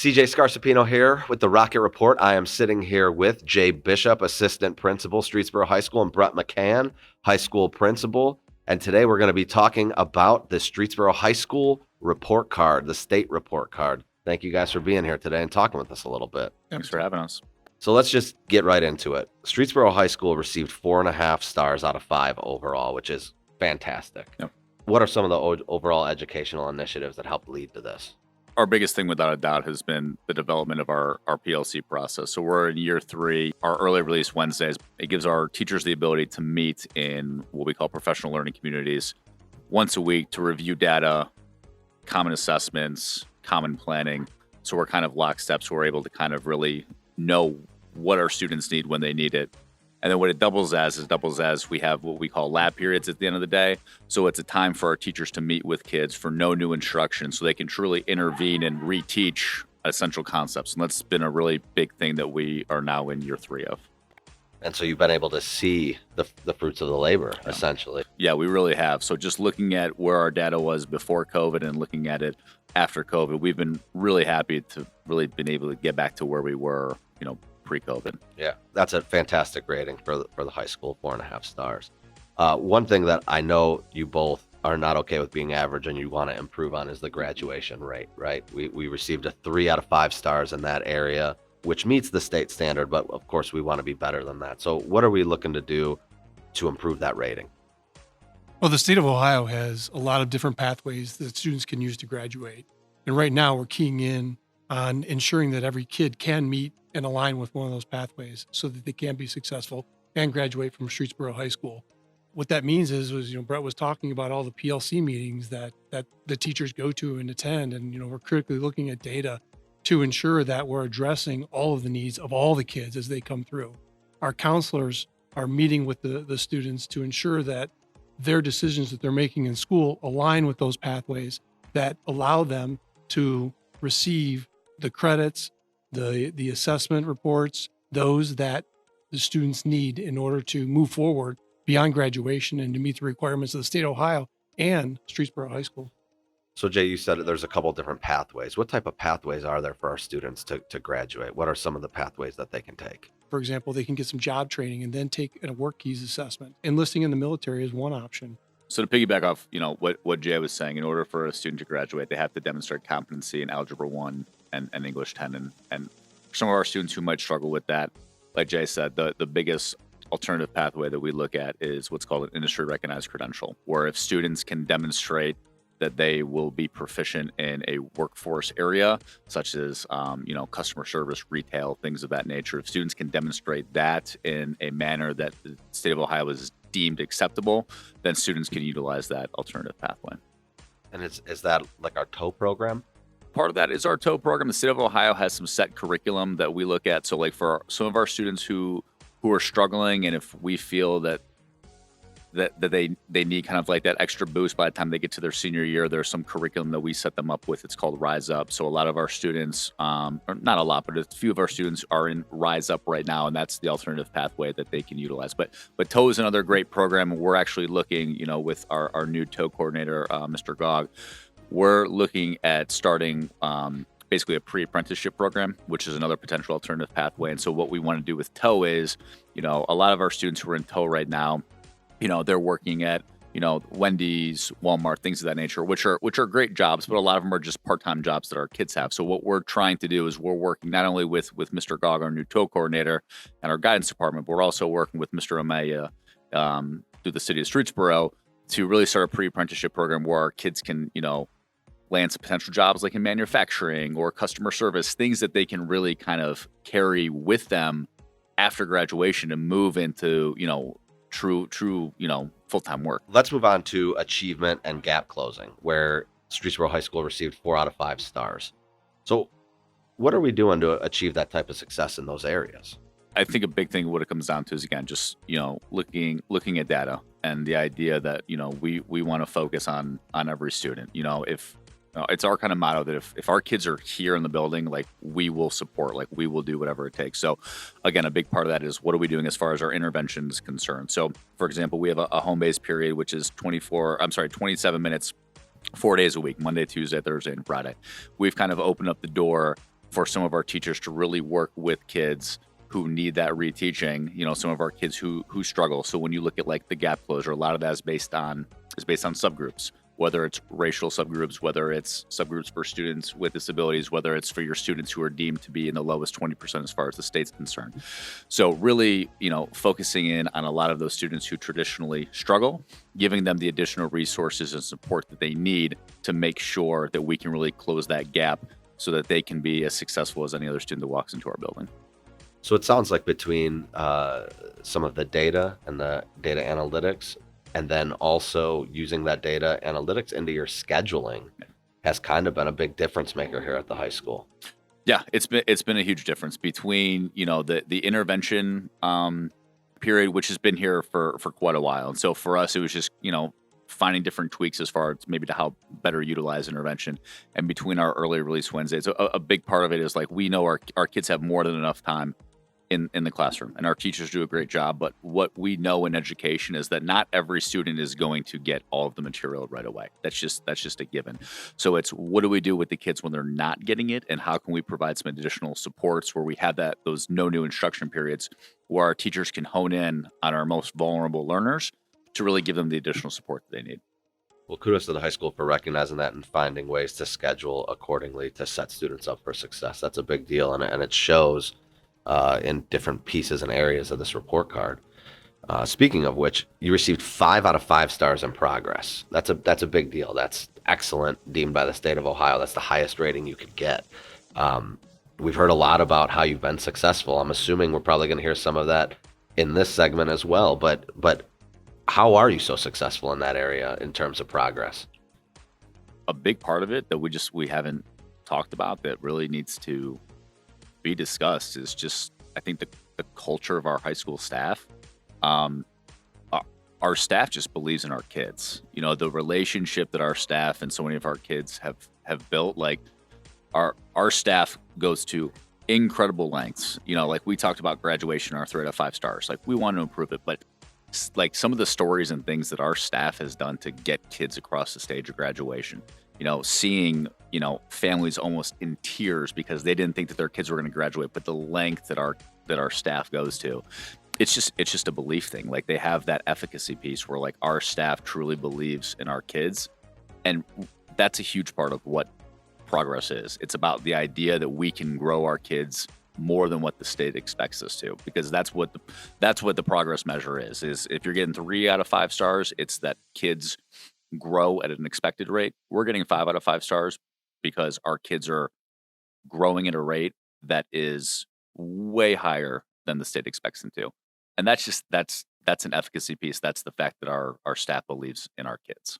CJ Scarcipino here with the Rocket Report. I am sitting here with Jay Bishop, Assistant Principal, Streetsboro High School, and Brett McCann, High School Principal. And today we're going to be talking about the Streetsboro High School report card, the state report card. Thank you guys for being here today and talking with us a little bit. Thanks for having us. So let's just get right into it. Streetsboro High School received 4.5 stars out of 5 overall, which is fantastic. Yep. What are some of the overall educational initiatives that helped lead to this? Our biggest thing, without a doubt, has been the development of our PLC process. So we're in year 3. Our early release Wednesdays, it gives our teachers the ability to meet in what we call professional learning communities once a week to review data, common assessments, common planning. So we're kind of lockstep, so we're able to kind of really know what our students need when they need it. And then what it doubles as we have what we call lab periods at the end of the day. So it's a time for our teachers to meet with kids for no new instruction so they can truly intervene and reteach essential concepts. And that's been a really big thing that we are now in year 3 of. And so you've been able to see the fruits of the labor, essentially. Yeah, we really have. So just looking at where our data was before COVID and looking at it after COVID, we've been really happy to really been able to get back to where we were, pre-COVID. Yeah, that's a fantastic rating for the high school, 4.5 stars. One thing that I know you both are not okay with being average and you want to improve on is the graduation rate, right? We received a 3 out of 5 stars in that area, which meets the state standard, but of course we want to be better than that. So what are we looking to do to improve that rating? Well, the state of Ohio has a lot of different pathways that students can use to graduate. And right now we're keying in on ensuring that every kid can meet and align with one of those pathways so that they can be successful and graduate from Streetsboro High School. What that means is Brett was talking about all the PLC meetings that the teachers go to and attend. And, we're critically looking at data to ensure that we're addressing all of the needs of all the kids as they come through. Our counselors are meeting with the students to ensure that their decisions that they're making in school align with those pathways that allow them to receive the credits, the assessment reports, those that the students need in order to move forward beyond graduation and to meet the requirements of the state of Ohio and Streetsboro High School. So Jay, you said that there's a couple different pathways. What type of pathways are there for our students to graduate? What are some of the pathways that they can take? For example, they can get some job training and then take a work keys assessment. Enlisting in the military is one option. So to piggyback off, what Jay was saying, in order for a student to graduate, they have to demonstrate competency in Algebra 1 and English 10. And for some of our students who might struggle with that, like Jay said, the biggest alternative pathway that we look at is what's called an industry recognized credential, where if students can demonstrate that they will be proficient in a workforce area, such as, customer service, retail, things of that nature. If students can demonstrate that in a manner that the state of Ohio is deemed acceptable, then students can utilize that alternative pathway. And is that like our TOE program? Part of that is our TOE program. The state of Ohio has some set curriculum that we look at. So like for some of our students who are struggling, and if we feel that they need kind of like that extra boost by the time they get to their senior year, there's some curriculum that we set them up with. It's called Rise Up. So a lot of our students, or not a lot, but a few of our students are in Rise Up right now, and that's the alternative pathway that they can utilize. But TOE is another great program. We're actually looking, with our new TOE coordinator, Mr. Gog, we're looking at starting basically a pre-apprenticeship program, which is another potential alternative pathway. And so what we want to do with TOE is, a lot of our students who are in TOE right now, they're working at, Wendy's, Walmart, things of that nature, which are great jobs, but a lot of them are just part-time jobs that our kids have. So what we're trying to do is we're working not only with Mr. Gog, our new TOE coordinator, and our guidance department, but we're also working with Mr. Amaya through the city of Streetsboro to really start a pre-apprenticeship program where our kids can, land some potential jobs like in manufacturing or customer service, things that they can really kind of carry with them after graduation and move into, true, full-time work. Let's move on to achievement and gap closing, where Streetsboro High School received 4 out of 5 stars. So what are we doing to achieve that type of success in those areas? I think a big thing what it comes down to is, again, just, looking at data and the idea that, we want to focus on every student. It's our kind of motto that if our kids are here in the building, like we will support, like we will do whatever it takes. So again, a big part of that is what are we doing as far as our intervention is concerned. So for example, we have a home-based period, which is 27 minutes, 4 days a week, Monday, Tuesday, Thursday, and Friday. We've kind of opened up the door for some of our teachers to really work with kids who need that reteaching, some of our kids who struggle. So when you look at like the gap closure, a lot of that is based on subgroups, whether it's racial subgroups, whether it's subgroups for students with disabilities, whether it's for your students who are deemed to be in the lowest 20% as far as the state's concerned. So really, focusing in on a lot of those students who traditionally struggle, giving them the additional resources and support that they need to make sure that we can really close that gap so that they can be as successful as any other student that walks into our building. So it sounds like between some of the data and the data analytics, and then also using that data analytics into your scheduling has kind of been a big difference maker here at the high school. Yeah, it's been a huge difference between the intervention period, which has been here for quite a while. And so for us, it was just finding different tweaks as far as maybe to how better utilize intervention. And between our early release Wednesdays, a big part of it is like we know our kids have more than enough time in the classroom, and our teachers do a great job. But what we know in education is that not every student is going to get all of the material right away. That's just a given. So it's what do we do with the kids when they're not getting it, and how can we provide some additional supports where we have those no new instruction periods where our teachers can hone in on our most vulnerable learners to really give them the additional support that they need. Well, kudos to the high school for recognizing that and finding ways to schedule accordingly to set students up for success. That's a big deal, and it shows in different pieces and areas of this report card. Speaking of which, you received 5 out of 5 stars in progress. That's a big deal. That's excellent, deemed by the state of Ohio. That's the highest rating you could get. We've heard a lot about how you've been successful. I'm assuming we're probably going to hear some of that in this segment as well. But how are you so successful in that area in terms of progress? A big part of it that we haven't talked about that really needs to be discussed is just, I think, the culture of our high school staff. Our staff just believes in our kids. The relationship that our staff and so many of our kids have built, like our staff goes to incredible lengths. Like we talked about graduation, our 3 out of 5 stars. Like we want to improve it, but like some of the stories and things that our staff has done to get kids across the stage of graduation, seeing, families almost in tears because they didn't think that their kids were going to graduate, but the length that our staff goes to, it's just a belief thing. Like they have that efficacy piece where like our staff truly believes in our kids. And that's a huge part of what progress is. It's about the idea that we can grow our kids more than what the state expects us to, because that's what the progress measure is if you're getting 3 out of 5 stars, it's that kids grow at an expected rate. We're getting 5 out of 5 stars because our kids are growing at a rate that is way higher than the state expects them to. And that's an efficacy piece. That's the fact that our staff believes in our kids.